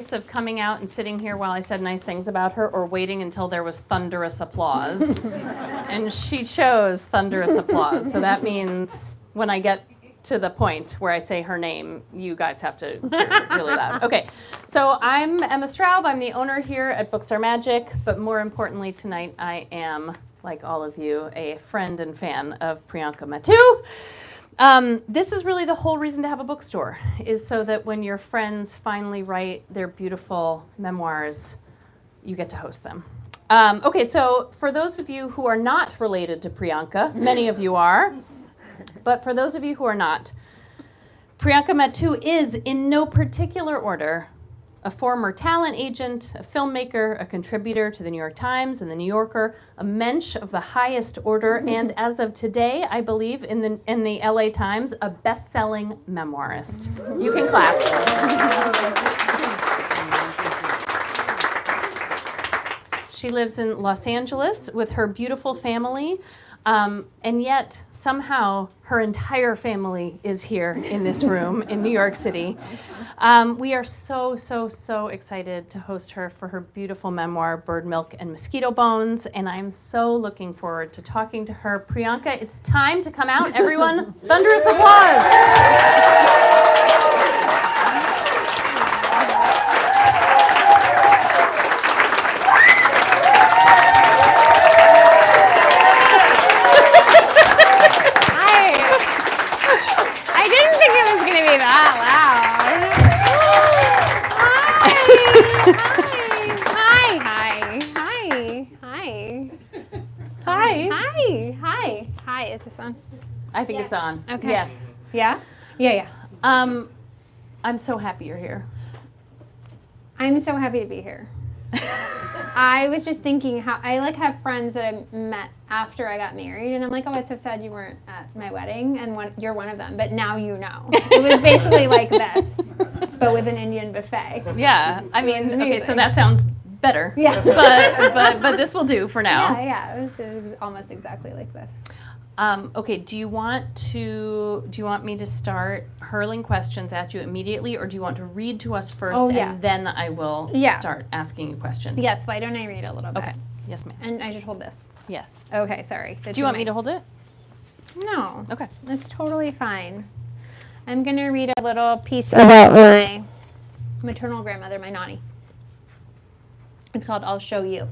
of coming out and sitting here while I said nice things about her or waiting until there was thunderous applause. And she chose thunderous applause. So that means when I get to the point where I say her name, you guys have to cheer really loud. Okay, so I'm Emma Straub. I'm the owner here at Books Are Magic, but more importantly tonight I am, like all of you, a friend and fan of Priyanka Mattoo. This is really the whole reason to have a bookstore, is so that when your friends finally write their beautiful memoirs, you get to host them. Okay, so for those of you who are not related to Priyanka, many of you are, but for those of you who are not, Priyanka Mattoo is, in no particular order, a former talent agent, a filmmaker, a contributor to the New York Times and the New Yorker, a mensch of the highest order, and as of today, I believe, in the LA Times, a best-selling memoirist. You can clap. She lives in Los Angeles with her beautiful family, and yet somehow her entire family is here in this room in New York City. We are so excited to host her for her beautiful memoir, Bird Milk and Mosquito Bones, and I'm so looking forward to talking to her. Priyanka, it's time to come out, everyone. Thunderous applause. Hi, is this on? I think it's on. Okay. Yes. Yeah? Yeah. I'm so happy you're here. I'm so happy to be here. I was just thinking how I have friends that I met after I got married, and I'm like, oh, it's so sad you weren't at my wedding, and you're one of them, but now you know. It was basically like this, but with an Indian buffet. Yeah, I mean, okay, so that sounds better. Yeah. But this will do for now. Yeah, it was almost exactly like this. Okay, do you want me to start hurling questions at you immediately, or do you want to read to us first and then I will start asking you questions? Yes, why don't I read a little bit? Okay, yes ma'am. And I just hold this? Yes. Okay, sorry. Do you want me to hold it? No. Okay. It's totally fine. I'm going to read a little piece about my maternal grandmother, my Nani. It's called I'll Show You.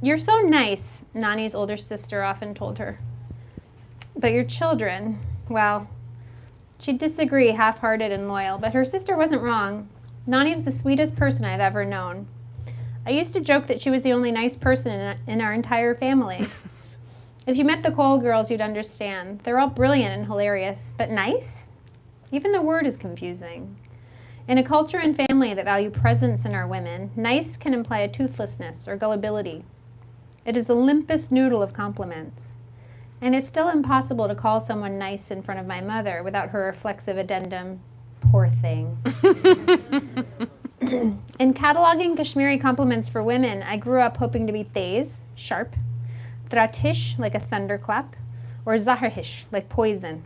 You're so nice, Nani's older sister often told her. But your children, well, she'd disagree, half-hearted and loyal, but her sister wasn't wrong. Nani was the sweetest person I've ever known. I used to joke that she was the only nice person in our entire family. If you met the Cole girls, you'd understand. They're all brilliant and hilarious, but nice? Even the word is confusing. In a culture and family that value presence in our women, nice can imply a toothlessness or gullibility. It is the limpest noodle of compliments. And it's still impossible to call someone nice in front of my mother without her reflexive addendum, poor thing. In cataloging Kashmiri compliments for women, I grew up hoping to be tez, sharp, dratish, like a thunderclap, or zaharhish, like poison.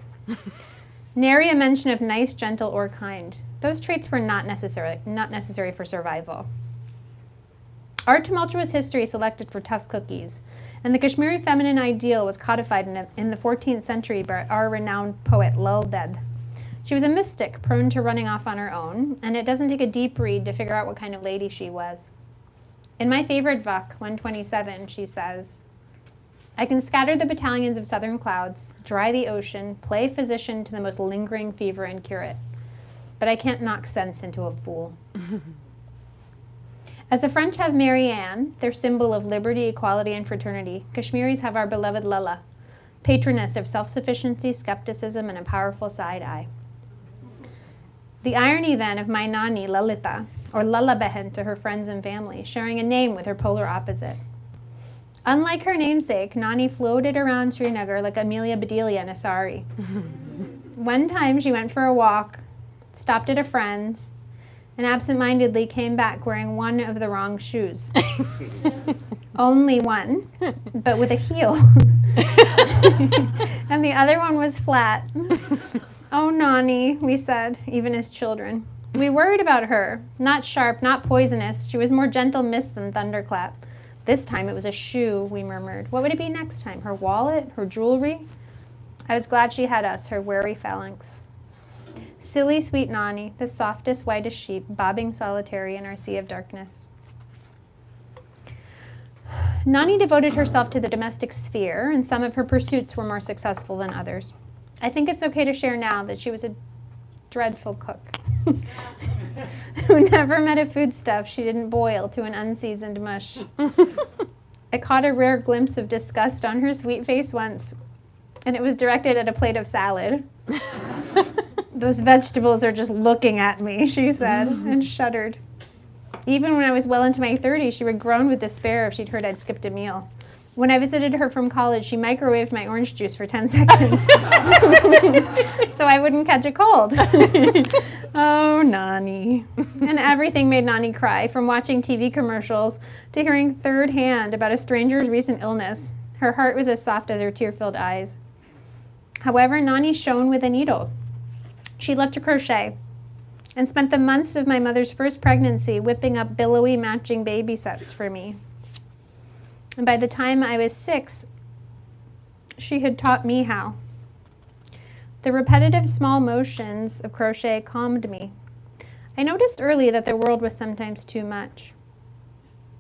Nary a mention of nice, gentle, or kind. Those traits were not necessary for survival. Our tumultuous history selected for tough cookies, and the Kashmiri feminine ideal was codified in the 14th century by our renowned poet Lal Ded. She was a mystic, prone to running off on her own, and it doesn't take a deep read to figure out what kind of lady she was. In my favorite Vuk, 127, she says, I can scatter the battalions of southern clouds, dry the ocean, play physician to the most lingering fever and cure it. But I can't knock sense into a fool. As the French have Mary Anne, their symbol of liberty, equality, and fraternity, Kashmiris have our beloved Lala, patroness of self-sufficiency, skepticism, and a powerful side eye. The irony, then, of my Nani, Lalita, or Lala Behen to her friends and family, sharing a name with her polar opposite. Unlike her namesake, Nani floated around Srinagar like Amelia Bedelia in a sari. One time she went for a walk, stopped at a friend's, and absentmindedly came back wearing one of the wrong shoes. Only one, but with a heel. And the other one was flat. Oh, Nani, we said, even as children. We worried about her. Not sharp, not poisonous. She was more gentle mist than thunderclap. This time it was a shoe, we murmured. What would it be next time? Her wallet? Her jewelry? I was glad she had us, her wary phalanx. Silly, sweet Nani, the softest, whitest sheep, bobbing solitary in our sea of darkness. Nani devoted herself to the domestic sphere, and some of her pursuits were more successful than others. I think it's okay to share now that she was a dreadful cook who never met a foodstuff she didn't boil to an unseasoned mush. I caught a rare glimpse of disgust on her sweet face once, and it was directed at a plate of salad. Those vegetables are just looking at me, she said, and shuddered. Even when I was well into my 30s, she would groan with despair if she'd heard I'd skipped a meal. When I visited her from college, she microwaved my orange juice for 10 seconds so I wouldn't catch a cold. Oh, Nani. And everything made Nani cry, from watching TV commercials to hearing third hand about a stranger's recent illness. Her heart was as soft as her tear-filled eyes. However, Nani shone with a needle. She loved to crochet and spent the months of my mother's first pregnancy whipping up billowy matching baby sets for me. And by the time I was 6, she had taught me how. The repetitive small motions of crochet calmed me. I noticed early that the world was sometimes too much.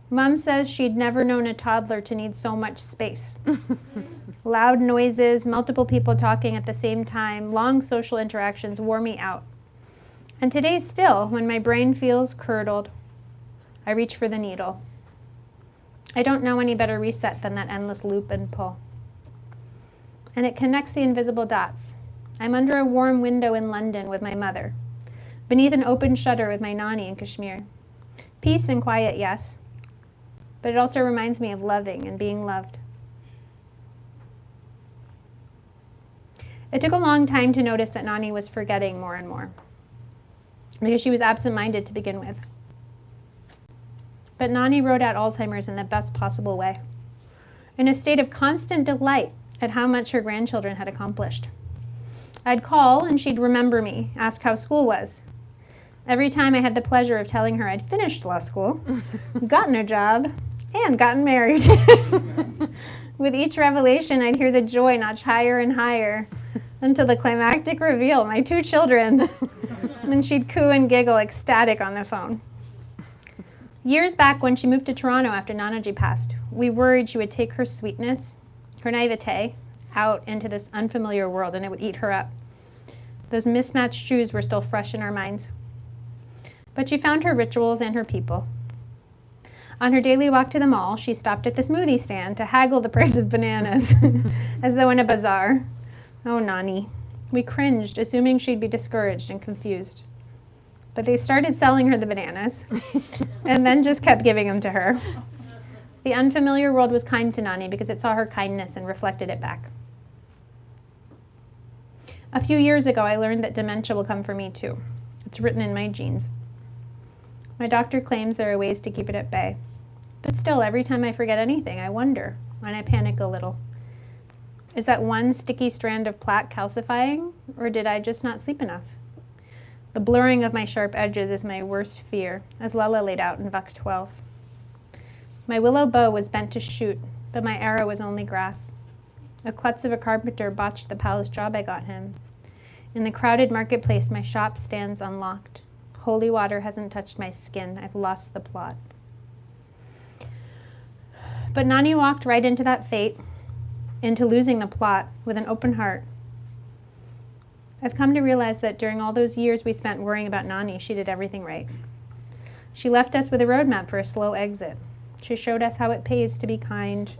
Mom says she'd never known a toddler to need so much space. Loud noises, multiple people talking at the same time, long social interactions wore me out. And today still, when my brain feels curdled, I reach for the needle. I don't know any better reset than that endless loop and pull. And it connects the invisible dots. I'm under a warm window in London with my mother, beneath an open shutter with my Nani in Kashmir. Peace and quiet, yes, but it also reminds me of loving and being loved. It took a long time to notice that Nani was forgetting more and more, because she was absent-minded to begin with. But Nani rode out Alzheimer's in the best possible way, in a state of constant delight at how much her grandchildren had accomplished. I'd call and she'd remember me, ask how school was. Every time I had the pleasure of telling her I'd finished law school, gotten a job, and gotten married. With each revelation, I'd hear the joy notch higher and higher until the climactic reveal, my 2 children. And she'd coo and giggle ecstatic on the phone. Years back, when she moved to Toronto after Nanaji passed, we worried she would take her sweetness, her naivete, out into this unfamiliar world and it would eat her up. Those mismatched shoes were still fresh in our minds. But she found her rituals and her people. On her daily walk to the mall, she stopped at the smoothie stand to haggle the price of bananas, as though in a bazaar. Oh, Nani. We cringed, assuming she'd be discouraged and confused. But they started selling her the bananas, and then just kept giving them to her. The unfamiliar world was kind to Nani because it saw her kindness and reflected it back. A few years ago, I learned that dementia will come for me too. It's written in my genes. My doctor claims there are ways to keep it at bay. But still, every time I forget anything, I wonder, and I panic a little. Is that one sticky strand of plaque calcifying, or did I just not sleep enough? The blurring of my sharp edges is my worst fear, as Lella laid out in Buck 12. My willow bow was bent to shoot, but my arrow was only grass. A klutz of a carpenter botched the palace job I got him. In the crowded marketplace, my shop stands unlocked. Holy water hasn't touched my skin. I've lost the plot. But Nani walked right into that fate, into losing the plot, with an open heart. I've come to realize that during all those years we spent worrying about Nani, she did everything right. She left us with a roadmap for a slow exit. She showed us how it pays to be kind,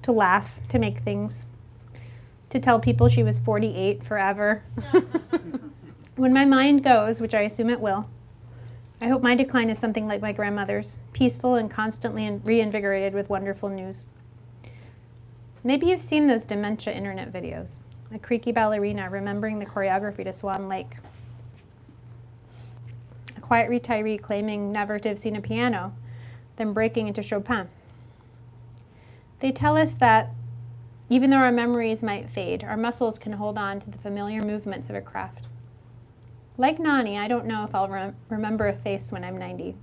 to laugh, to make things, to tell people she was 48 forever. When my mind goes, which I assume it will, I hope my decline is something like my grandmother's, peaceful and constantly reinvigorated with wonderful news. Maybe you've seen those dementia internet videos. A creaky ballerina remembering the choreography to Swan Lake. A quiet retiree claiming never to have seen a piano, then breaking into Chopin. They tell us that even though our memories might fade, our muscles can hold on to the familiar movements of a craft. Like Nani, I don't know if I'll remember a face when I'm 90.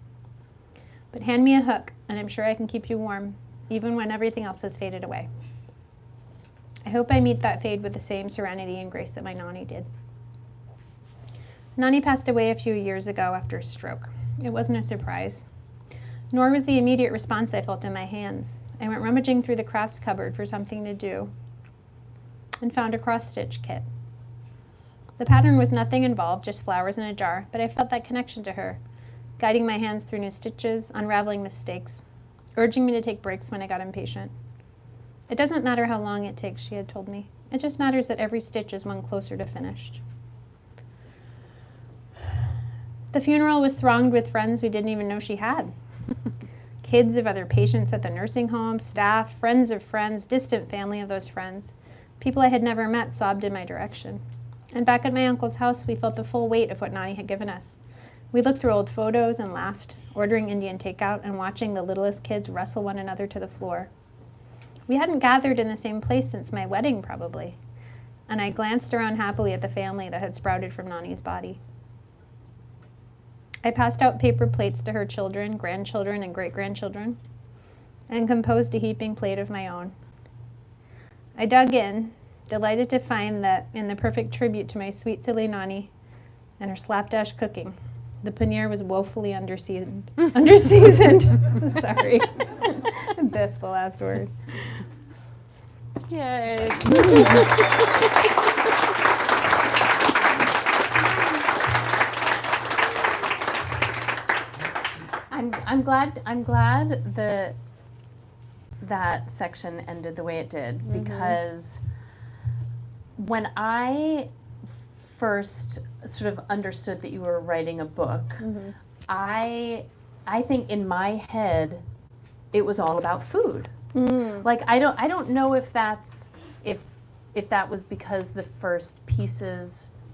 But hand me a hook, and I'm sure I can keep you warm, even when everything else has faded away. I hope I meet that fade with the same serenity and grace that my Nani did. Nani passed away a few years ago after a stroke. It wasn't a surprise, nor was the immediate response I felt in my hands. I went rummaging through the crafts cupboard for something to do and found a cross-stitch kit. The pattern was nothing involved, just flowers in a jar, but I felt that connection to her, guiding my hands through new stitches, unraveling mistakes, urging me to take breaks when I got impatient. It doesn't matter how long it takes, she had told me. It just matters that every stitch is one closer to finished. The funeral was thronged with friends we didn't even know she had. Kids of other patients at the nursing home, staff, friends of friends, distant family of those friends. People I had never met sobbed in my direction. And back at my uncle's house, we felt the full weight of what Nani had given us. We looked through old photos and laughed, ordering Indian takeout and watching the littlest kids wrestle one another to the floor. We hadn't gathered in the same place since my wedding, probably. And I glanced around happily at the family that had sprouted from Nani's body. I passed out paper plates to her children, grandchildren, and great-grandchildren, and composed a heaping plate of my own. I dug in, delighted to find that in the perfect tribute to my sweet, silly Nani and her slapdash cooking, the paneer was woefully underseasoned. Sorry. Biff, the last word. Yay. I'm glad that section ended the way it did, because when I first sort of understood that you were writing a book, I think in my head it was all about food. Like I don't know if that's if that was because the first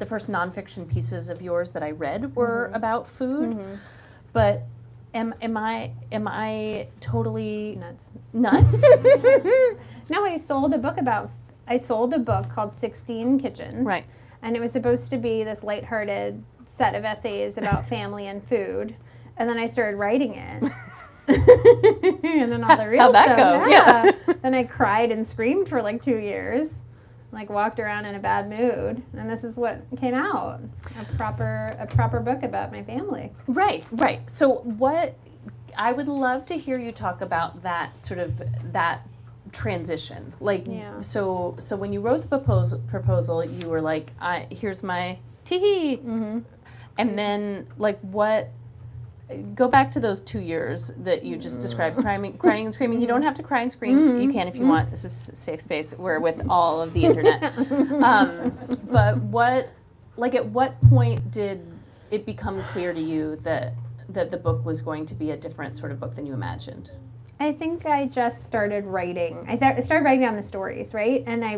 nonfiction pieces of yours that I read were about food, but am I totally nuts? No, I sold a book called 16 Kitchens. Right. And it was supposed to be this lighthearted set of essays about family and food. And then I started writing it. And then all the real How'd that stuff. go? Yeah. Then I cried and screamed for like 2 years. Like walked around in a bad mood. And this is what came out. A proper book about my family. Right. So what I would love to hear you talk about that sort of that transition. Like so when you wrote the proposal, you were like, here's my tee. And then like go back to those 2 years that you just described, crying and screaming. You don't have to cry and scream. You can if you want. This is a safe space. We're with all of the internet. But at what point did it become clear to you that the book was going to be a different sort of book than you imagined? I think I just started writing. I started writing down the stories, right? And I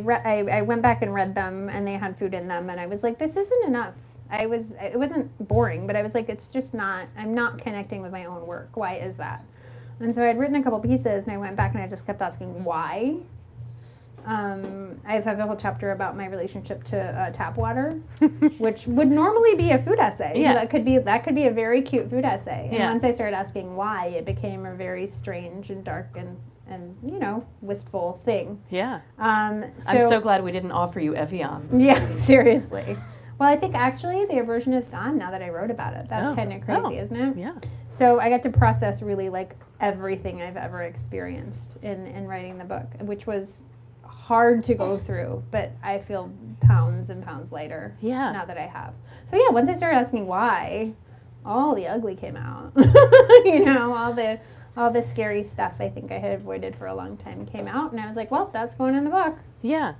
went back and read them, and they had food in them, and I was like, this isn't enough. It wasn't boring, but I was like, it's just not, I'm not connecting with my own work. Why is that? And so I'd written a couple pieces, and I went back and I just kept asking why. I have a whole chapter about my relationship to tap water, which would normally be a food essay. Yeah. That could be a very cute food essay. And once I started asking why, it became a very strange and dark and wistful thing. Yeah. I'm so glad we didn't offer you Evian. Yeah, seriously. Well, I think actually the aversion is gone now that I wrote about it. That's kind of crazy, isn't it? Yeah. So I got to process really like everything I've ever experienced in writing the book, which was hard to go through, but I feel pounds and pounds lighter now that I have. So yeah, once I started asking why, all the ugly came out. all the scary stuff I think I had avoided for a long time came out, and I was like, well, that's going in the book. Yeah.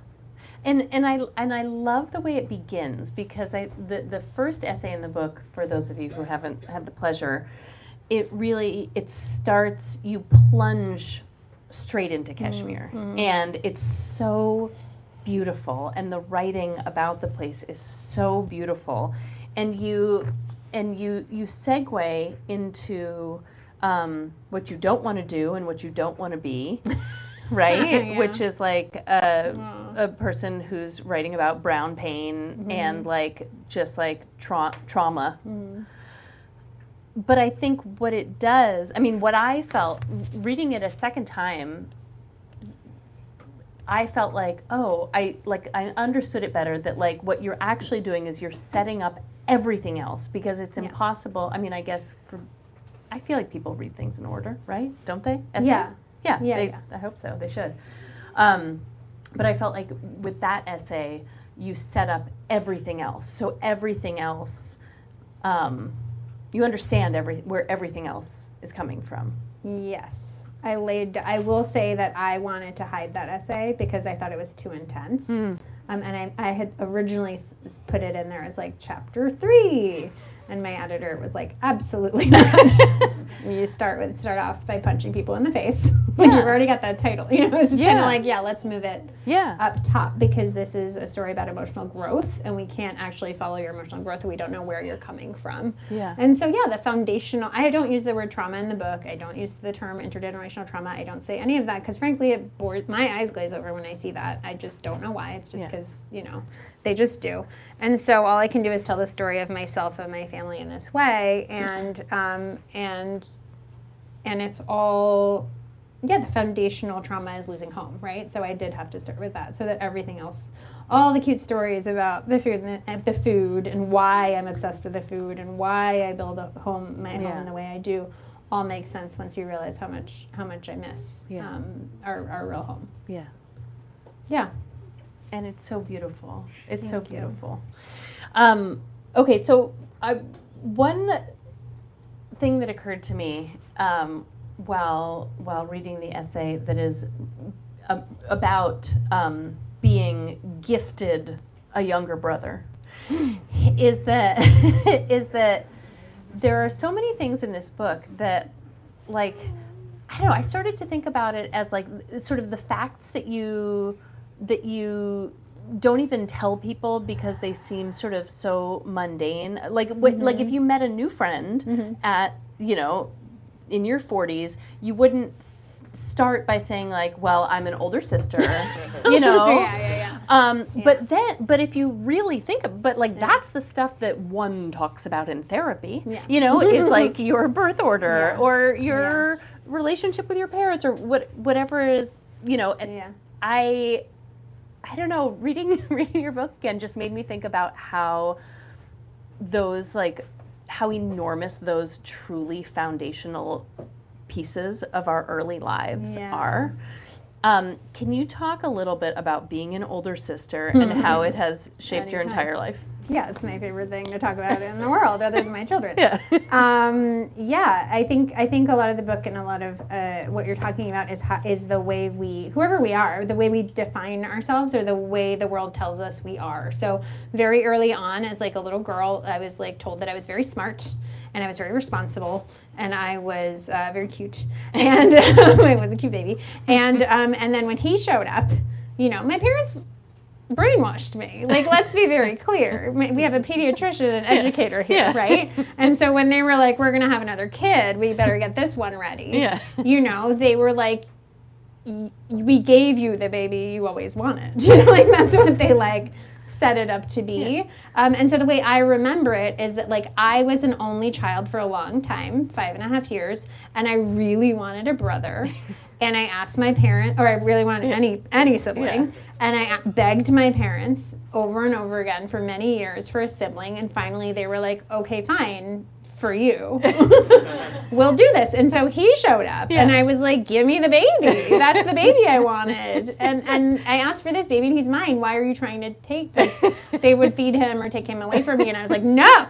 And I love the way it begins, because the first essay in the book, for those of you who haven't had the pleasure, it starts, you plunge straight into Kashmir, and it's so beautiful, and the writing about the place is so beautiful, and you segue into what you don't want to do and what you don't want to be. right? Yeah. Which is like a person who's writing about brown pain and like just like trauma. But I think what it does, I mean, what I felt reading it a second time, I felt like, oh, I understood it better, that like what you're actually doing is you're setting up everything else, because it's impossible. I mean, I guess I feel like people read things in order, right? Don't they? Essays? Yeah. I hope so. They should. But I felt like with that essay, you set up everything else. So everything else, you understand where everything else is coming from. Yes. I will say that I wanted to hide that essay because I thought it was too intense. And I had originally put it in there as like chapter 3. And my editor was like, absolutely not. You start off by punching people in the face. Like you've already got that title. You know, it's just kind of like, let's move it up top, because this is a story about emotional growth, and we can't actually follow your emotional growth if we don't know where you're coming from. Yeah. And so the foundational, I don't use the word trauma in the book. I don't use the term intergenerational trauma. I don't say any of that because frankly it bores, my eyes glaze over when I see that. I just don't know why. It's just because, they just do. And so all I can do is tell the story of myself and my family in this way, and it's all, the foundational trauma is losing home, right? So I did have to start with that, so that everything else, all the cute stories about the food and why I'm obsessed with the food and why I build my home the way I do, all make sense once you realize how much I miss our real home. Yeah. And it's so beautiful. It's so beautiful. Okay, so one thing that occurred to me while reading the essay that is about being gifted a younger brother is that there are so many things in this book that, like, I don't know, I started to think about it as like sort of the facts that you don't even tell people because they seem sort of so mundane. Like like if you met a new friend at, in your 40s, you wouldn't start by saying like, well, I'm an older sister, But if you really think that's the stuff that one talks about in therapy, is like your birth order or your relationship with your parents or whatever is, and I don't know, reading your book again just made me think about how enormous those truly foundational pieces of our early lives are. Can you talk a little bit about being an older sister and how it has shaped your entire life? Yeah, it's my favorite thing to talk about in the world, other than my children. I think a lot of the book and a lot of what you're talking about is the way whoever we are, the way we define ourselves, or the way the world tells us we are. So very early on, as like a little girl, I was like told that I was very smart and I was very responsible and I was very cute, and I was a cute baby. And then when he showed up, my parents brainwashed me. Like, let's be very clear. We have a pediatrician and educator here, right? And so when they were like, we're going to have another kid, we better get this one ready. They were like, we gave you the baby you always wanted. Like that's what they like set it up to be. And so the way I remember it is that like I was an only child for a long time, 5.5 years, and I really wanted a brother. And I asked my parents, or I really wanted any sibling, and I begged my parents over and over again for many years for a sibling, and finally they were like, okay, fine, for you. We'll do this. And so he showed up, and I was like, give me the baby. That's the baby I wanted. And I asked for this baby, and he's mine. Why are you trying to take this? They would feed him or take him away from me, and I was like, no,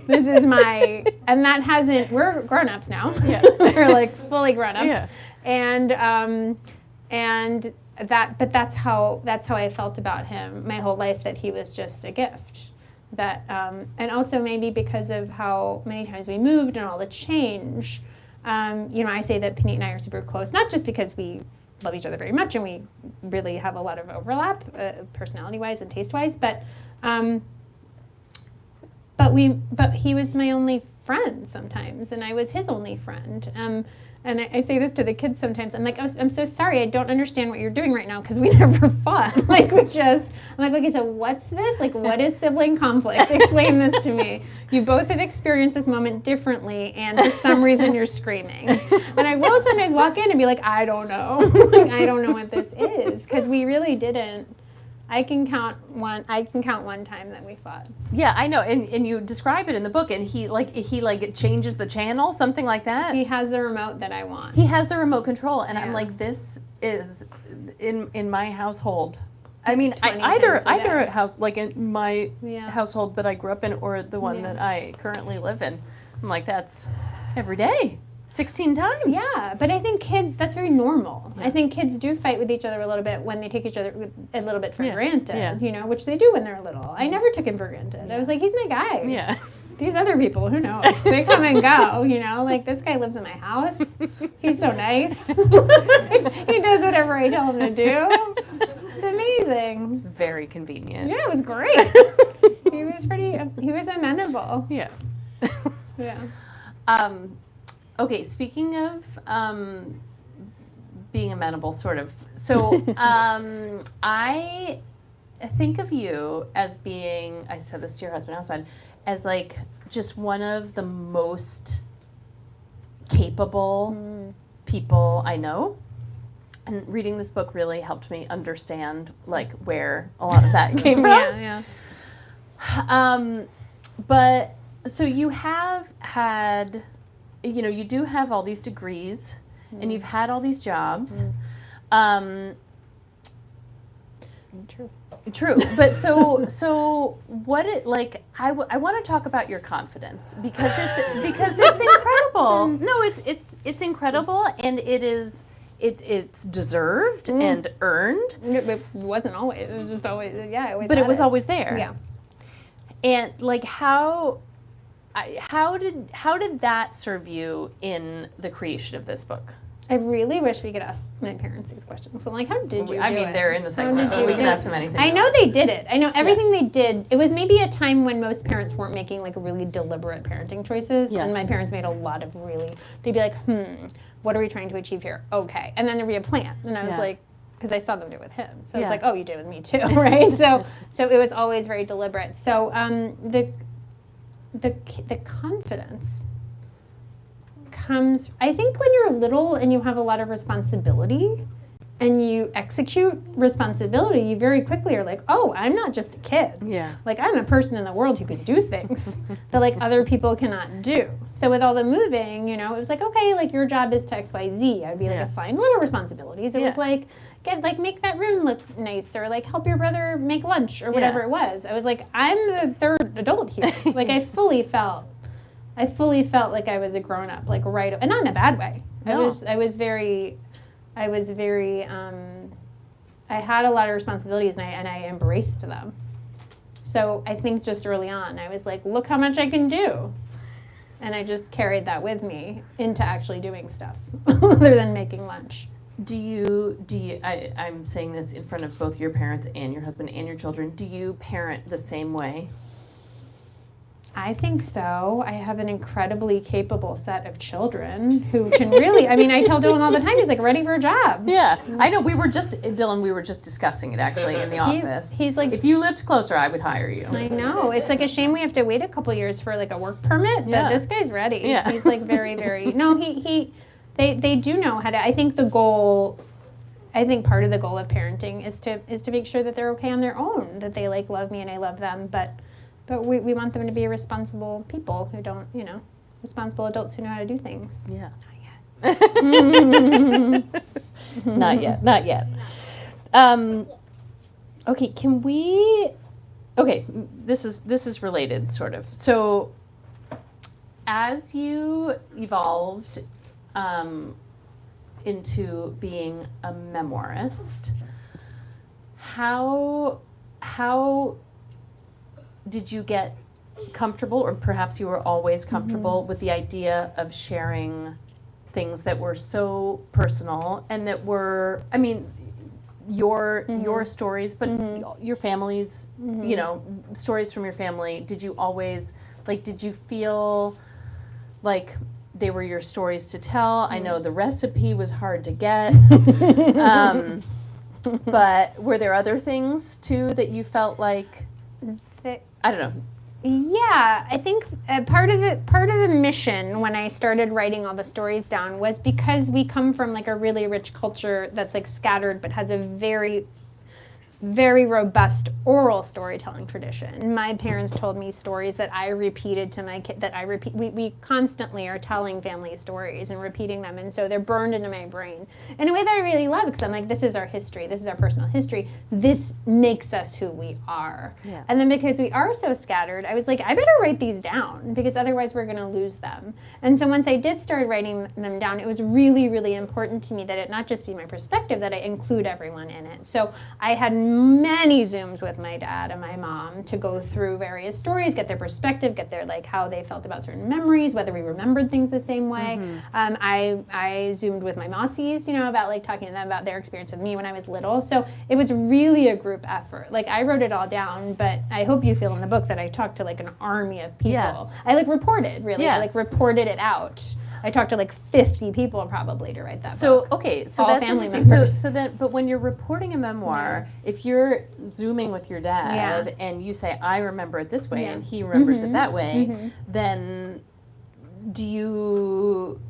this is my, and that hasn't, we're grown-ups now. We're like fully grown-ups. And that's how I felt about him my whole life, that he was just a gift. That and also maybe because of how many times we moved and all the change. I say that Panit and I are super close, not just because we love each other very much and we really have a lot of overlap, personality-wise and taste-wise, but he was my only friend sometimes, and I was his only friend. And I say this to the kids sometimes. I'm like, I'm so sorry. I don't understand what you're doing right now because we never fought. I'm like, okay, so what's this? Like, what is sibling conflict? Explain this to me. You both have experienced this moment differently, and for some reason you're screaming. And I will sometimes walk in and be like, I don't know. Like, I don't know what this is, because we really didn't. I can count one time that we fought. Yeah, I know, and you describe it in the book, and he changes the channel, something like that. He has the remote that I want. He has the remote control, and Yeah. I'm like, this is in my household. I mean, 20 either times a day. house, like in my Yeah. household that I grew up in, or the one that I currently live in. I'm like, that's every day, 16 times. Yeah, but I think kids, that's very normal. Yeah. I think kids do fight with each other a little bit when they take each other a little bit for Yeah. granted, Yeah. you know, which they do when they're little. I never took him for granted. I was like, he's my guy. Yeah. These other people, who knows? They come and go, you know, like this guy lives in my house. He's so nice. He does whatever I tell him to do. It's amazing. Very convenient. Yeah, it was great. He was amenable. Yeah. Yeah. Okay, speaking of being amenable, sort of. So I think of you as being, I said this to your husband outside, as like just one of the most capable people I know. And reading this book really helped me understand like where a lot of that came from. Yeah, yeah. But so you have had, you know, you do have all these degrees and you've had all these jobs. True. True. But so what it like, I want to talk about your confidence because it's incredible. No, it's incredible, and it's deserved and earned. It wasn't always. It was just always. Yeah, I always. But had it was always there. Yeah. And like how did that serve you in the creation of this book? I really wish we could ask my parents these questions. So I'm like, how did you do it? They're in the second How row. did you We do can it? ask them anything. I know they did it. I know everything they did. It was maybe a time when most parents weren't making like really deliberate parenting choices. Yeah. And my parents made a lot of they'd be like, what are we trying to achieve here? Okay. And then there'd be a plan. And I was like, because I saw them do it with him. So I was like, oh, you did it with me too, right? So it was always very deliberate. So the confidence comes, I think, when you're little and you have a lot of responsibility and you execute responsibility, you very quickly are like, oh, I'm not just a kid. Yeah. Like, I'm a person in the world who can do things that like other people cannot do. So with all the moving, you know, it was like, okay, like your job is to X, Y, Z. I'd be like assigned little responsibilities. It was like, make that room look nice, or like help your brother make lunch, or whatever it was. I was like, I'm the third adult here. Like I fully felt like I was a grown up, like right, and not in a bad way. No. I was very, I had a lot of responsibilities and I embraced them. So I think just early on, I was like, look how much I can do. And I just carried that with me into actually doing stuff other than making lunch. I'm saying this in front of both your parents and your husband and your children. Do you parent the same way? I think so. I have an incredibly capable set of children who can really, I mean, I tell Dylan all the time, he's like ready for a job. Yeah, I know. We were just discussing it actually in the office. He's like, if you lived closer, I would hire you. I know. It's like a shame we have to wait a couple years for like a work permit, but this guy's ready. Yeah. He's like very, very, no, they do know how to, I think part of the goal of parenting is to make sure that they're okay on their own, that they like love me and I love them, but we want them to be responsible people who don't, you know, responsible adults who know how to do things. Yeah. Not yet. Not yet. Okay, this is related, sort of. So, as you evolved into being a memoirist, how did you get comfortable, or perhaps you were always comfortable with the idea of sharing things that were so personal and that were, I mean, your stories, but your family's, you know, stories from your family? Did you always, like, did you feel like they were your stories to tell. I know the recipe was hard to get. But were there other things too that you felt like, I don't know. Yeah, I think part of the mission when I started writing all the stories down was because we come from like a really rich culture that's like scattered but has a very, very robust oral storytelling tradition. My parents told me stories that I repeated to my kid, we constantly are telling family stories and repeating them, and so they're burned into my brain in a way that I really love, because I'm like, this is our history, this is our personal history, this makes us who we are. Yeah. And then because we are so scattered, I was like, I better write these down, because otherwise we're gonna lose them. And so once I did start writing them down, it was really, really important to me that it not just be my perspective, that I include everyone in it. So I had many Zooms with my dad and my mom to go through various stories, get their perspective, get their like how they felt about certain memories, whether we remembered things the same way. I Zoomed with my Mossies, about like talking to them about their experience with me when I was little. So it was really a group effort. Like I wrote it all down, but I hope you feel in the book that I talked to like an army of people. Yeah. I like reported, really. Yeah. I like reported it out. I talked to like 50 people probably to write that book. So, okay, so All that's family interesting. members. So that, but when you're reporting a memoir, if you're Zooming with your dad Yeah. and you say, I remember it this way, Yeah. and he remembers it that way, then do you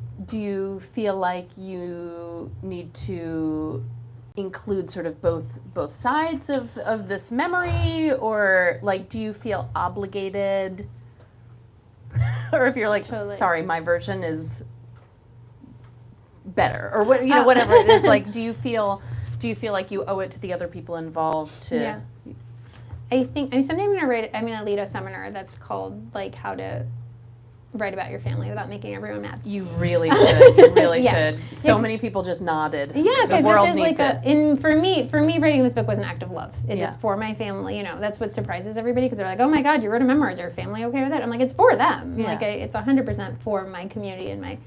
feel like you need to include sort of both sides of this memory, or like do you feel obligated? Or if you're like, Totally. sorry, my version is better, or what, whatever it is. Like, do you feel like you owe it to the other people involved to? Yeah. I think someday I'm gonna lead a seminar that's called like how to write about your family without making everyone mad. You really should. You really Yeah. should. So many people just nodded. Yeah, because the world this is needs like it. for me writing this book was an act of love. It Yeah. is for my family. That's what surprises everybody, because they're like, oh my God, you wrote a memoir. Is your family okay with it? I'm like, it's for them. Yeah. Like it's 100% for my community and my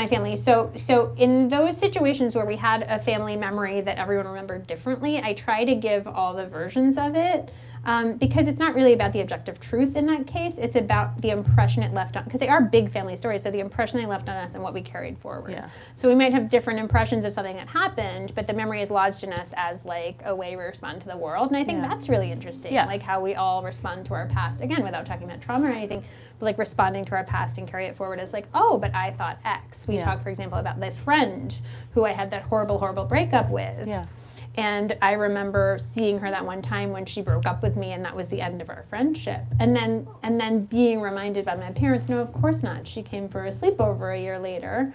family. So in those situations where we had a family memory that everyone remembered differently, I try to give all the versions of it. Because it's not really about the objective truth in that case. It's about the impression it left on, because they are big family stories, so the impression they left on us and what we carried forward. Yeah. So we might have different impressions of something that happened, but the memory is lodged in us as like a way we respond to the world. And I think that's really interesting, Yeah. like how we all respond to our past, again, without talking about trauma or anything, but like responding to our past and carry it forward as like, oh, but I thought X. We talk, for example, about the friend who I had that horrible, horrible breakup with. Yeah. And I remember seeing her that one time when she broke up with me, and that was the end of our friendship. And then being reminded by my parents, no, of course not. She came for a sleepover a year later.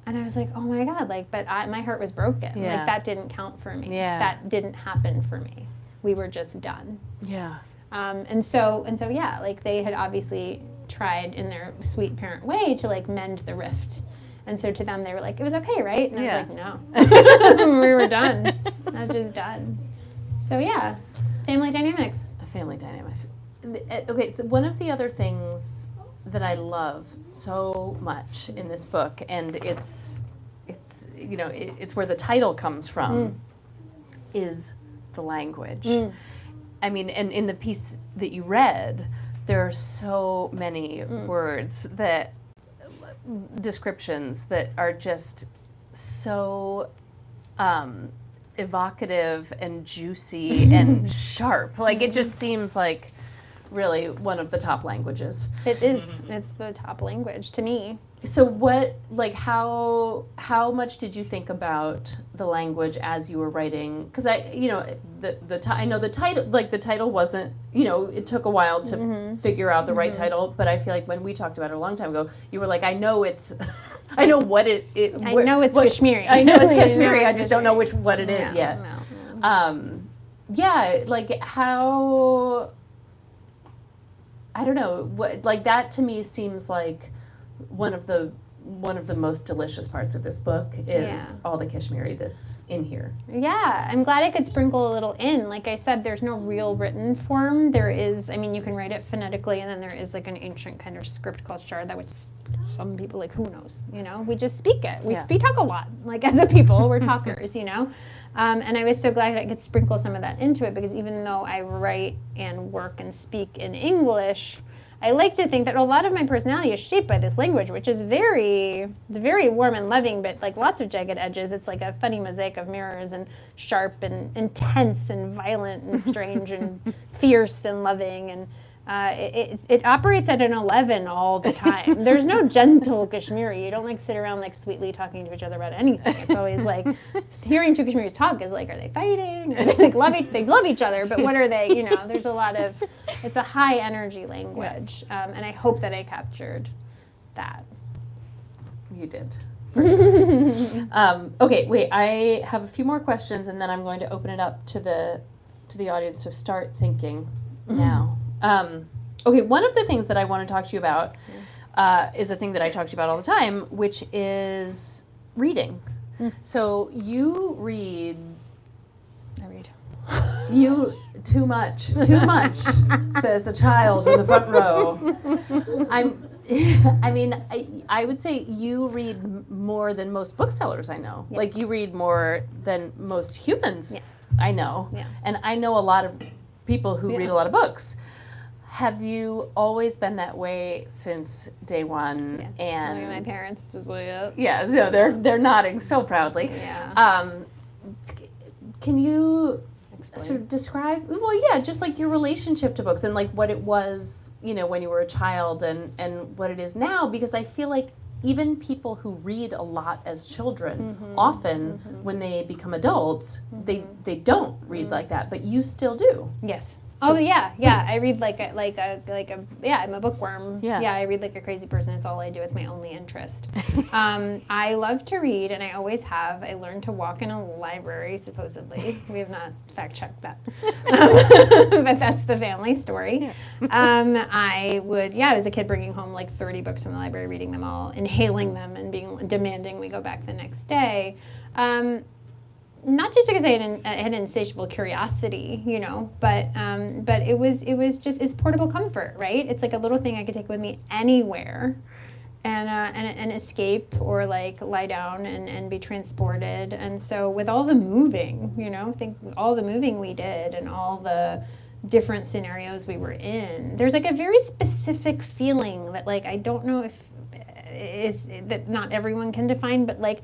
And I was like, oh my God, like, but my heart was broken. Yeah. Like that didn't count for me. Yeah. That didn't happen for me. We were just done. Yeah. And so yeah, like they had obviously tried in their sweet parent way to like mend the rift. And so to them, they were like, it was okay, right? And I was like, no. We were done. I was just done. So yeah, family dynamics. Family dynamics. Okay, so one of the other things that I love so much in this book, and it's where the title comes from, is the language. I mean, and in the piece that you read, there are so many words descriptions that are just so evocative and juicy and sharp. Like it just seems like really one of the top languages. It is. It's the top language to me. So what, like, how much did you think about the language as you were writing? Because I know the title, like the title wasn't, it took a while to figure out the right title. But I feel like when we talked about it a long time ago, you were like, I know it's, I know what it. I know it's Kashmiri. I know it's Kashmiri. I just don't know what it is yet. No. Yeah, like how. I don't know. What, like that to me seems like one of the most delicious parts of this book is all the Kashmiri that's in here. Yeah, I'm glad I could sprinkle a little in. Like I said, there's no real written form. There is, you can write it phonetically, and then there is like an ancient kind of script called Straub, which some people, like, who knows, we just speak it. We talk a lot, like as a people, we're talkers, And I was so glad I could sprinkle some of that into it, because even though I write and work and speak in English, I like to think that a lot of my personality is shaped by this language, which is very warm and loving, but like lots of jagged edges. It's like a funny mosaic of mirrors and sharp and intense and violent and strange and fierce and loving. And it operates at an 11 all the time. There's no gentle Kashmiri. You don't like sit around like sweetly talking to each other about anything. It's always like hearing two Kashmiris talk is like, are they fighting? Or they love each other, but what are they? You know, there's a lot of, it's a high energy language, and I hope that I captured that. You did. Okay, wait. I have a few more questions, and then I'm going to open it up to the audience. So start thinking now. Okay, one of the things that I want to talk to you about is a thing that I talk to you about all the time, which is reading. So you read. I read. You too much, says a child in the front row. I would say you read more than most booksellers I know. Yeah. Like you read more than most humans I know. Yeah. And I know a lot of people who read a lot of books. Have you always been that way since day one? Yeah. And My parents just like it. yeah, no, they're nodding so proudly. Yeah. Can you Explain. sort of describe? Well, yeah, just like your relationship to books and like what it was, you know, when you were a child and what it is now. Because I feel like even people who read a lot as children, often when they become adults, they don't read like that, but you still do. Yes. So- Oh yeah. I read like a I'm a bookworm. Yeah. I read like a crazy person. It's all I do. It's my only interest. I love to read, and I always have. I learned to walk in a library, supposedly. We have not fact checked that, but that's the family story. I was a kid bringing home like 30 books from the library, reading them all, inhaling them, and demanding we go back the next day. Not just because I had insatiable curiosity, you know, but it was just, it's portable comfort, right? It's like a little thing I could take with me anywhere, and escape or like lie down and be transported. And so with all the moving, you know, think all the moving we did and all the different scenarios we were in, there's like a very specific feeling that like I don't know if is that not everyone can define, but like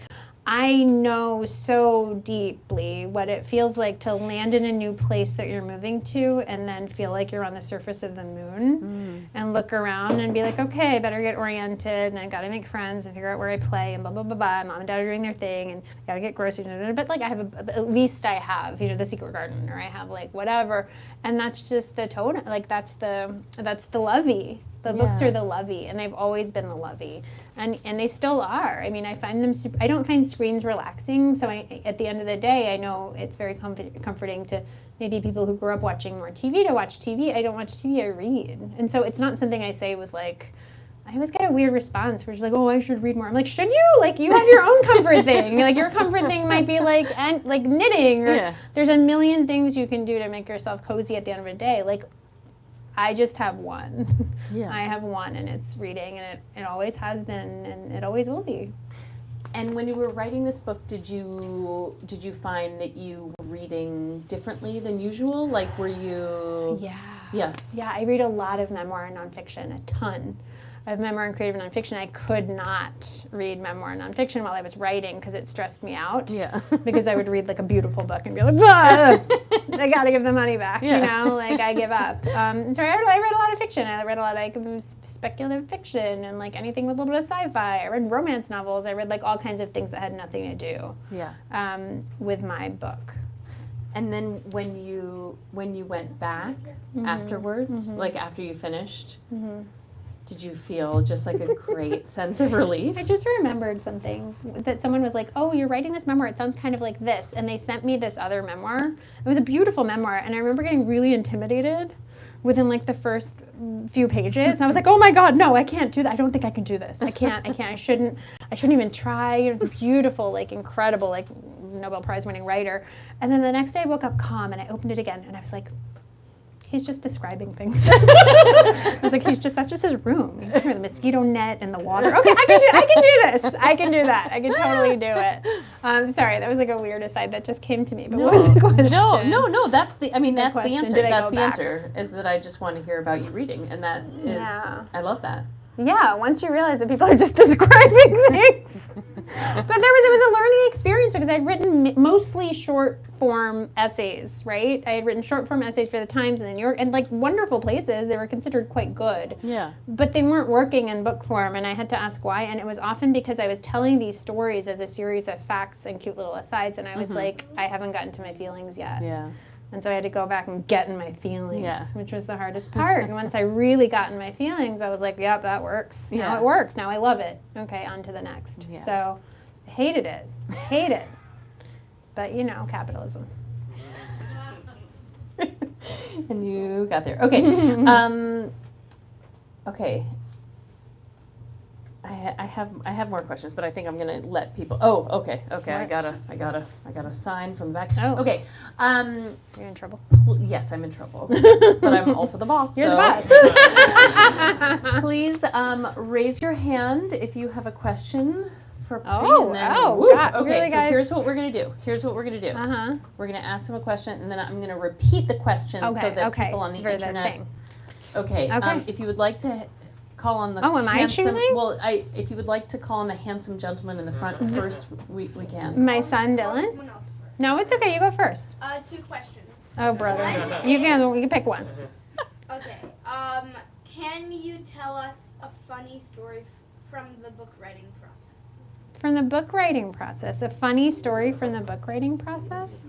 I know so deeply what it feels like to land in a new place that you're moving to and then feel like you're on the surface of the moon and look around and be like, okay, I better get oriented and I gotta make friends and figure out where I play and blah, blah, blah, blah. Mom and dad are doing their thing and I gotta get groceries. But like at least I have, you know, the secret garden, or I have like whatever. And that's just the tone, like that's the lovey. The books are the lovey, and they've always been the lovey, and they still are. I mean, I find them I don't find screens relaxing, so at the end of the day, I know it's very comforting to maybe people who grew up watching more TV to watch TV. I don't watch TV, I read. And so it's not something I say with like, I always get a weird response where it's like, oh, I should read more. I'm like, should you? Like, you have your own comfort thing. Like, your comfort thing might be like knitting, or there's a million things you can do to make yourself cozy at the end of the day. Like, I just have one. Yeah. I have one, and it's reading, and it always has been, and it always will be. And when you were writing this book, did you find that you were reading differently than usual? Like, were you? Yeah. I read a lot of memoir and nonfiction, a ton of memoir and creative nonfiction. I could not read memoir and nonfiction while I was writing because it stressed me out. Yeah. Because I would read like a beautiful book and be like, ah, I gotta give the money back, you know, like I give up. So I read a lot of fiction. I read a lot of like speculative fiction and like anything with a little bit of sci-fi. I read romance novels. I read like all kinds of things that had nothing to do with my book. And then when you went back afterwards, like after you finished, did you feel just like a great sense of relief? I just remembered something that someone was like, oh, you're writing this memoir. It sounds kind of like this. And they sent me this other memoir. It was a beautiful memoir. And I remember getting really intimidated within like the first few pages. And I was like, oh my God, no, I can't do that. I don't think I can do this. I can't. I shouldn't even try. You know, it's a beautiful, like incredible, like Nobel Prize winning writer. And then the next day I woke up calm and I opened it again and I was like, he's just describing things. I was like, that's just his room. He's looking at the mosquito net and the water. Okay, I can do this. I can do that. I can totally do it. Sorry, that was like a weird aside that just came to me. But what was the question? No. That's the answer. Did I That's go the back? answer. Is that I just want to hear about you reading, and that is I love that. Yeah, once you realize that people are just describing things. But it was a learning experience because I'd written mostly short form essays, right? I had written short form essays for the Times and the New York, and like wonderful places. They were considered quite good. Yeah. But they weren't working in book form, and I had to ask why. And it was often because I was telling these stories as a series of facts and cute little asides, and I was like, I haven't gotten to my feelings yet. Yeah. And so I had to go back and get in my feelings, Yeah. which was the hardest part. And once I really got in my feelings, I was like, yep, that works. Now it works. Now I love it. Okay, on to the next. Yeah. So I hated it. Hate it. But, capitalism. And you got there. Okay. Okay. I have more questions, but I think I'm gonna let people. Oh, okay. What? I got a sign from the back. Oh. Okay. You're in trouble. Yes, I'm in trouble, but I'm also the boss. You're the boss. Please raise your hand if you have a question for Pri. Oh, and then, God, okay, really, so guys? here's what we're gonna do. Uh-huh. We're gonna ask him a question, and then I'm gonna repeat the question so that people on the for internet. The thing. Okay. Okay. If you would like to call on the. Oh, am I handsome, choosing? Well, if you would like to call on the handsome gentleman in the front first, we can. My son, Dylan? Someone else first. No, it's okay. You go first. 2 questions. Oh, brother. You can pick one. Okay. Can you tell us a funny story from the book writing process? From the book writing process. A funny story from the book writing process?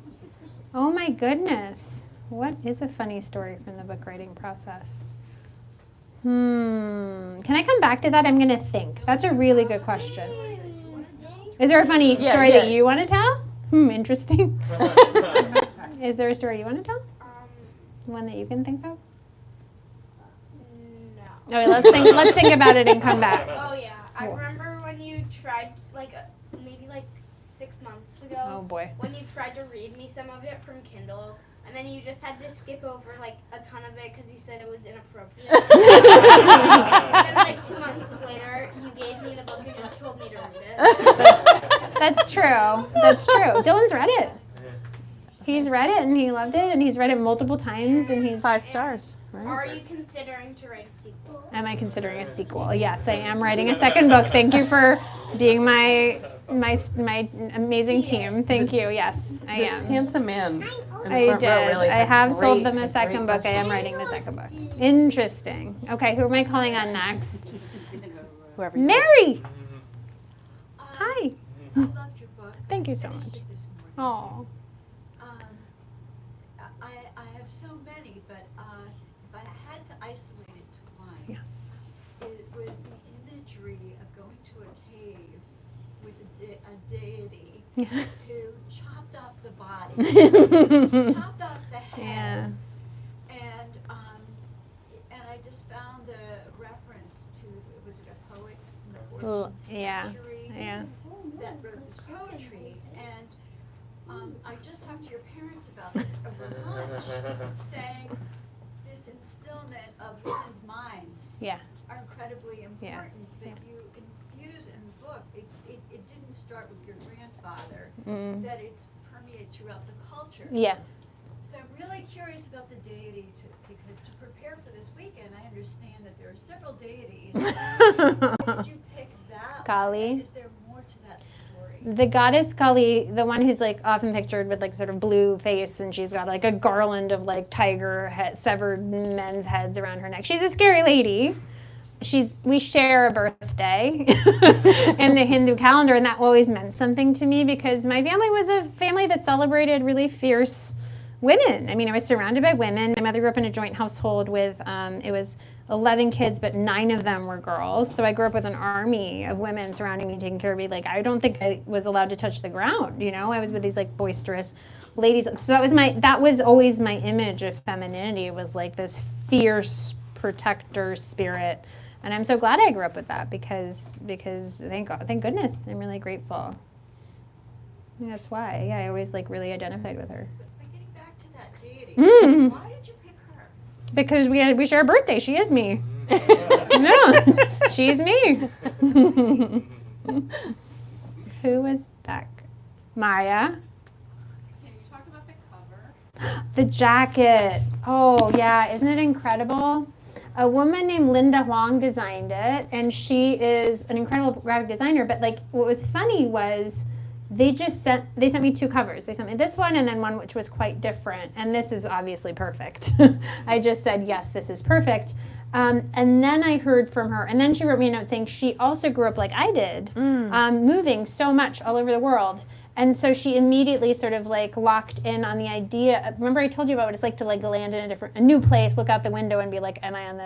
Oh my goodness. What is a funny story from the book writing process? Can I come back to that? I'm going to think. That's a really good question. Is there a funny story that you want to tell? Interesting. Is there a story you want to tell? One that you can think of? No. Okay, let's think about it and come back. Oh yeah, I remember when you tried maybe 6 months ago. Oh boy. When you tried to read me some of it from Kindle, and then you just had to skip over a ton of it because you said it was inappropriate. And then 2 months later, you gave me the book and just told me to read it. That's true. That's true. Dylan's read it. He's read it and he loved it, and he's read it multiple times, and he's 5 stars. Right? Are you considering to write a sequel? Am I considering a sequel? Yes, I am writing a second book. Thank you for being my amazing team. Thank you. Yes, I This am. handsome man. in the I front row did. really I had have sold them a great second book. I am questions. writing the second book. Interesting. Okay, who am I calling on next? Whoever you Mary. Hi. I loved your book. Thank you so I much. finished it this morning. Oh. I have so many, but if I had to isolate it to one, Yeah. it was the imagery of going to a cave with a deity who chopped off the body, chopped off the head, and I just found the reference to, was it a poet in the 14th century that wrote this poetry, and I just talked to your parents about this over lunch, saying this instillment of women's minds are incredibly important, but you infuse in the book, it didn't start with your grandfather, that it permeates throughout the culture. Yeah. So I'm really curious about the deity, because to prepare for this weekend, I understand that there are several deities. Why did you pick that Kali. one? Is there more to that story? The goddess Kali, the one who's often pictured with sort of blue face, and she's got a garland of tiger severed men's heads around her neck. She's a scary lady. We share a birthday in the Hindu calendar, and that always meant something to me because my family was a family that celebrated really fierce women. I mean, I was surrounded by women. My mother grew up in a joint household with, it was 11 kids, but 9 of them were girls. So I grew up with an army of women surrounding me, taking care of me. I don't think I was allowed to touch the ground, I was with these boisterous ladies. So that was always my image of femininity. It was this fierce protector spirit. And I'm so glad I grew up with that because thank goodness, I'm really grateful. That's why, I always really identified with her. But getting back to that deity, Mm. why did you pick her? Because we share a birthday. She is me. No, she's me. Who is back? Maya. Can you talk about the cover? The jacket. Oh, yeah. Isn't it incredible? A woman named Linda Huang designed it, and she is an incredible graphic designer. But like, what was funny was they sent me 2 covers. They sent me this one and then one which was quite different. And this is obviously perfect. I just said, yes, this is perfect. And then I heard from her, and then she wrote me a note saying she also grew up like I did, moving so much all over the world. And so she immediately sort of like locked in on the idea. Remember I told you about what it's like to like land in a new place, look out the window and be like, am I on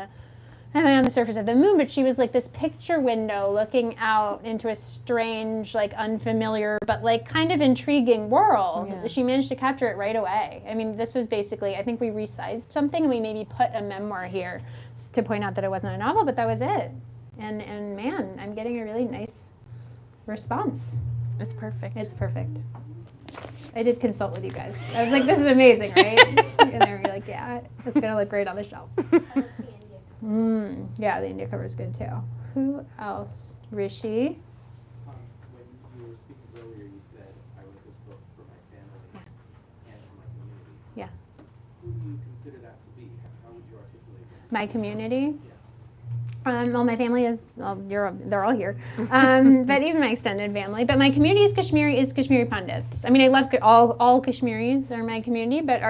the surface of the moon? But she was like this picture window looking out into a strange, like unfamiliar, but like kind of intriguing world. Yeah. She managed to capture it right away. I mean, this was basically, I think we resized something and we maybe put a memoir here to point out that it wasn't a novel, but that was it. And man, I'm getting a really nice response. It's perfect. It's perfect. I did consult with you guys. I was like, this is amazing, right? And they were like, yeah, it's going to look great on the shelf. Yeah, the India cover is good too. Who else? Rishi? When you were speaking earlier, you said, I wrote this book for my family and for my community. Yeah. Who do you consider that to be? How would you articulate that? My community? Yeah. Well, my family is, they're all here. But even my extended family. But my community is Kashmiri Pandits. I mean, I love all Kashmiris are my community, but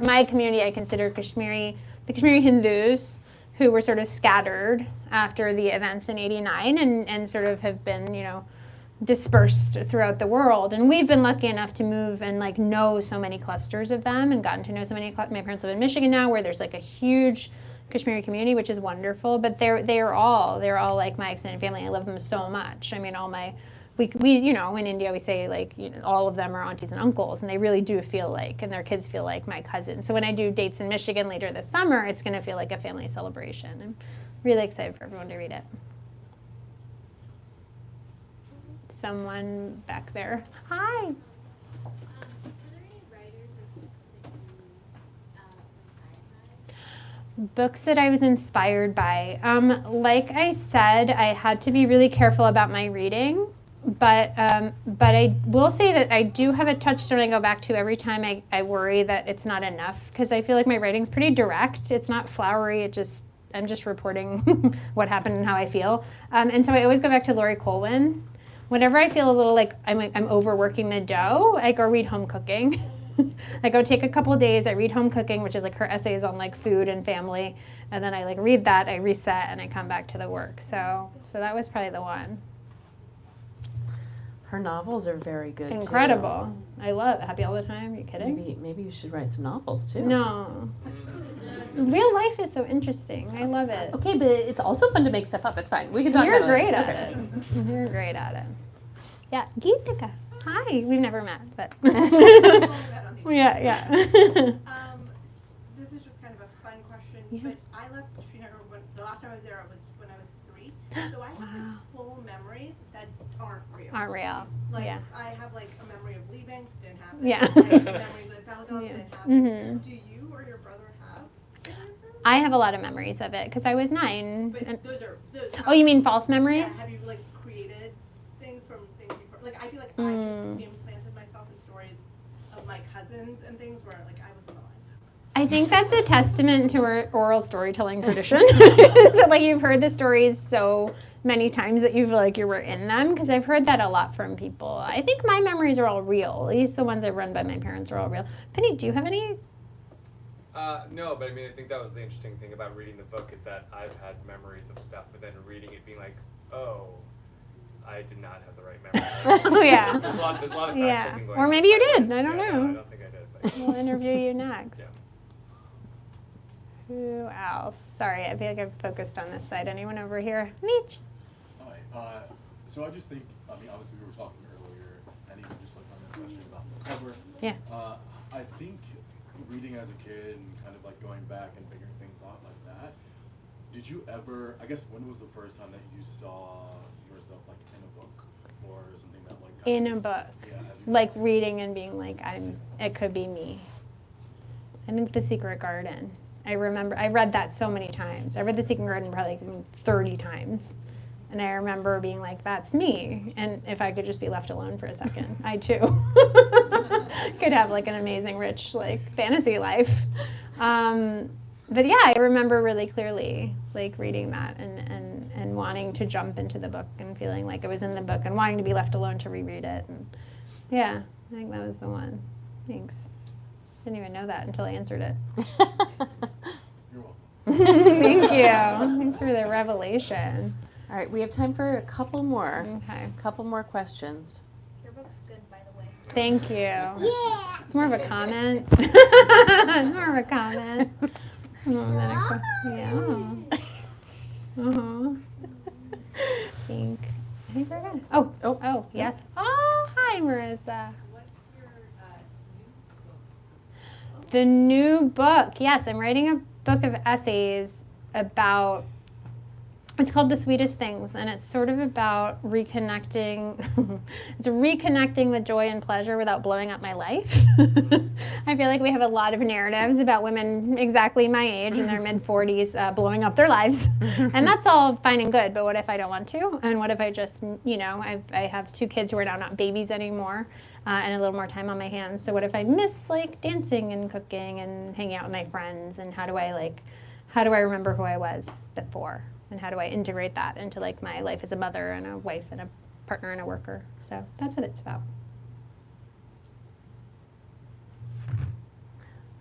my community I consider the Kashmiri Hindus who were sort of scattered after the events in '89 and sort of have been, dispersed throughout the world. And we've been lucky enough to move and like know so many clusters of them and gotten to know so many. My parents live in Michigan now, where there's like a huge Kashmiri community, which is wonderful. But they're all like my extended family. I love them so much. I mean, we in India we say like all of them are aunties and uncles, and they really do feel like, and their kids feel like my cousins. So when I do dates in Michigan later this summer, it's going to feel like a family celebration. I'm really excited for everyone to read it. Someone back there. Hi. Were there any writers or books that you were inspired by? Books that I was inspired by. Like I said, I had to be really careful about my reading, but I will say that I do have a touchstone I go back to every time I worry that it's not enough, because I feel like my writing's pretty direct. It's not flowery. I'm just reporting what happened and how I feel. And so I always go back to Laurie Colwin. Whenever I feel a little like I'm overworking the dough, I go read Home Cooking. I go take a couple of days, I read Home Cooking, which is like her essays on like food and family, and then I like read that, I reset, and I come back to the work. So that was probably the one. Her novels are very good. Incredible. Too. I love it. Happy All the Time. Are you kidding? Maybe you should write some novels too. No. Real life is so interesting. I love it. Okay, but it's also fun to make stuff up. It's fine. We can talk You're about it. great at it. You're great at it. Yeah, Geetika. Hi. We've never met, but yeah. This is just kind of a fun question, but I left Srinagar the last time I was there was when I was 3. So I have full memories that aren't real. Aren't real. Like yeah. I have like a memory of leaving, didn't happen. Yeah. I have memories of Patagon, didn't happen. Mm-hmm. Do you or your brother have? I have a lot of memories of it because I was 9. But those. Oh, you mean false memories? Yeah, have you like created things from things before? Like I feel like I just implanted myself in stories of my cousins and things where like I wasn't alive. I think that's a testament to our oral storytelling tradition. That like you've heard the stories so many times that you feel like you were in them, because I've heard that a lot from people. I think my memories are all real. At least the ones I've run by my parents are all real. Penny, do you have any? No, but I mean, I think that was the interesting thing about reading the book is that I've had memories of stuff, but then reading it being like, oh, I did not have the right memory. Oh, yeah. There's a lot of fact checking going on. Or maybe you But did. I don't know. No, I don't think I did. But We'll interview you next. Yeah. Who else? Sorry, I feel like I've focused on this side. Anyone over here? Meech. Hi. So I just think, I mean, obviously we were talking earlier, and even just like on the question about the cover. Yeah. I think reading as a kid and kind of like going back and figuring things out like that, did you ever, I guess, when was the first time that you saw yourself like in a book or something that like In a book. Yeah, Like reading and being like, it could be me. I think The Secret Garden. I remember I read that so many times. I read The Secret Garden probably like 30 times. And I remember being like, that's me. And if I could just be left alone for a second, I too could have like an amazing, rich, like fantasy life. But yeah, I remember really clearly like reading that and wanting to jump into the book and feeling like I was in the book and wanting to be left alone to reread it. And yeah, I think that was the one. Thanks. Didn't even know that until I answered it. You're welcome. Thank you. Thanks for the revelation. All right, we have time for a couple more. Okay. A couple more questions. Your book's good, by the way. Thank you. Yeah. It's more of a comment. It's more of a comment. Yeah. Uh-huh. I think we're good. Oh, yes. Oh, hi, Marissa. What's your new book? The new book. Yes, I'm writing a book of essays about, it's called The Sweetest Things, and it's sort of about reconnecting. It's reconnecting with joy and pleasure without blowing up my life. I feel like we have a lot of narratives about women exactly my age in their mid-40s blowing up their lives. And that's all fine and good, but what if I don't want to? And what if I just, I have 2 kids who are now not babies anymore and a little more time on my hands. So what if I miss like dancing and cooking and hanging out with my friends? And how do I remember who I was before? And how do I integrate that into like my life as a mother and a wife and a partner and a worker? So that's what it's about.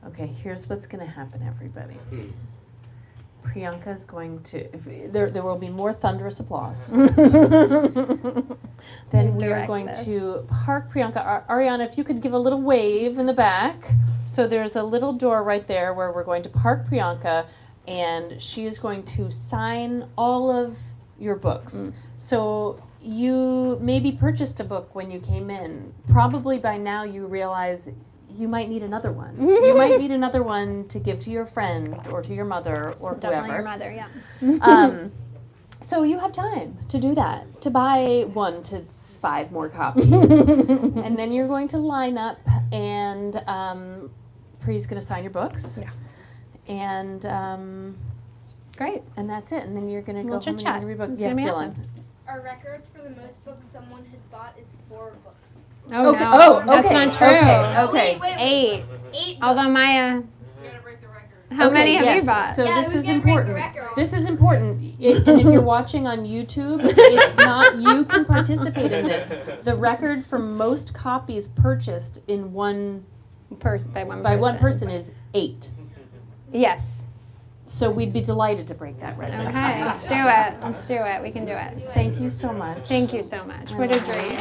Okay, here's what's going to happen, everybody. Priyanka is going to, there will be more thunderous applause. Then we are going to park Priyanka. Ariana, if you could give a little wave in the back. So there's a little door right there where we're going to park Priyanka, and she is going to sign all of your books. So you maybe purchased a book when you came in. Probably by now you realize you might need another one. You might need another one to give to your friend or to your mother or Definitely whoever. your mother, yeah. So you have time to do that, to buy 1 to 5 more copies. And then you're going to line up, and Pri's going to sign your books. Yeah. And Great. and that's it. And then you're going to go We'll home and chit-chat. read books. It's Yes, gonna be Dylan. awesome. Our record for the most books someone has bought is 4 books. Oh, Okay. no. Oh, That's okay. not true. Okay. Wait. 8. 8 Although books. Maya, You gotta break the record. how many have yes. you bought? So Yeah, this who's is gonna break the important. record? This is important. And if you're watching on YouTube, it's not, you can participate in this. The record for most copies purchased in one by one person is 8. Yes. So we'd be delighted to break that record. Okay, let's do it. Let's do it. We can do it. Thank you so much. Thank you so much. What a dream.